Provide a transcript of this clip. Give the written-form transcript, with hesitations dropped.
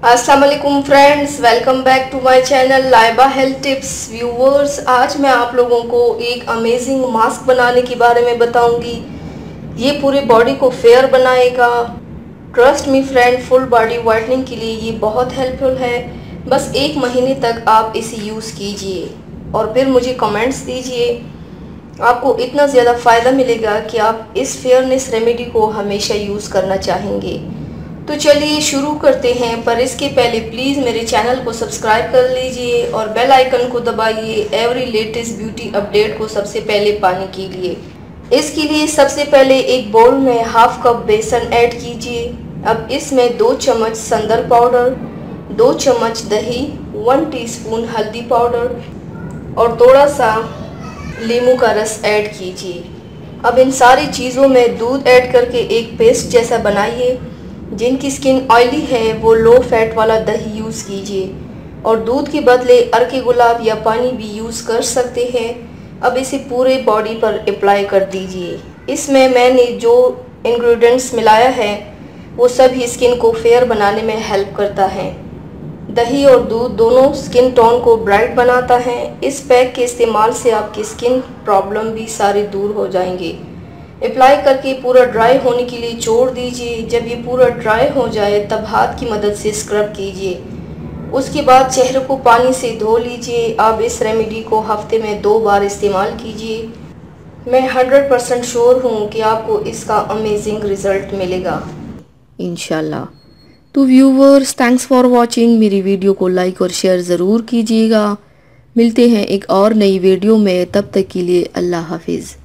अस्सलाम वालेकुम friends, welcome back to my channel Laiba health tips. Viewers, आज मैं आप लोगों को एक अमेजिंग मास्क बनाने के बारे में बताऊंगी। ये पूरे बॉडी को फेयर बनाएगा। Trust me friend, full body whitening के लिए ये बहुत हेल्पफुल है। बस 1 महीने तक आप इसे यूज़ कीजिए और फिर मुझे कमेंट्स दीजिए। आपको इतना ज़्यादा फ़ायदा मिलेगा कि आप इस फेयरनेस रेमेडी को हमेशा यूज़ करना चाहेंगे। तो चलिए शुरू करते हैं, पर इसके पहले प्लीज़ मेरे चैनल को सब्सक्राइब कर लीजिए और बेल आइकन को दबाइए एवरी लेटेस्ट ब्यूटी अपडेट को सबसे पहले पाने के लिए। इसके लिए सबसे पहले एक बाउल में हाफ कप बेसन ऐड कीजिए। अब इसमें 2 चम्मच संदल पाउडर, 2 चम्मच दही, 1 टीस्पून हल्दी पाउडर और थोड़ा सा नींबू का रस ऐड कीजिए। अब इन सारी चीज़ों में दूध ऐड करके एक पेस्ट जैसा बनाइए। जिनकी स्किन ऑयली है वो लो फैट वाला दही यूज़ कीजिए और दूध के बदले अर्के गुलाब या पानी भी यूज़ कर सकते हैं। अब इसे पूरे बॉडी पर अप्लाई कर दीजिए। इसमें मैंने जो इंग्रेडिएंट्स मिलाया है वो सभी स्किन को फेयर बनाने में हेल्प करता है। दही और दूध दोनों स्किन टोन को ब्राइट बनाता है। इस पैक के इस्तेमाल से आपकी स्किन प्रॉब्लम भी सारे दूर हो जाएंगे। अप्लाई करके पूरा ड्राई होने के लिए छोड़ दीजिए। जब ये पूरा ड्राई हो जाए तब हाथ की मदद से स्क्रब कीजिए। उसके बाद चेहरे को पानी से धो लीजिए। आप इस रेमेडी को हफ्ते में 2 बार इस्तेमाल कीजिए। मैं 100% श्योर हूँ कि आपको इसका अमेजिंग रिज़ल्ट मिलेगा इंशाल्लाह। तो व्यूवर्स, थैंक्स फॉर वॉचिंग। मेरी वीडियो को लाइक और शेयर ज़रूर कीजिएगा। मिलते हैं एक और नई वीडियो में, तब तक के लिए अल्लाह हाफिज़।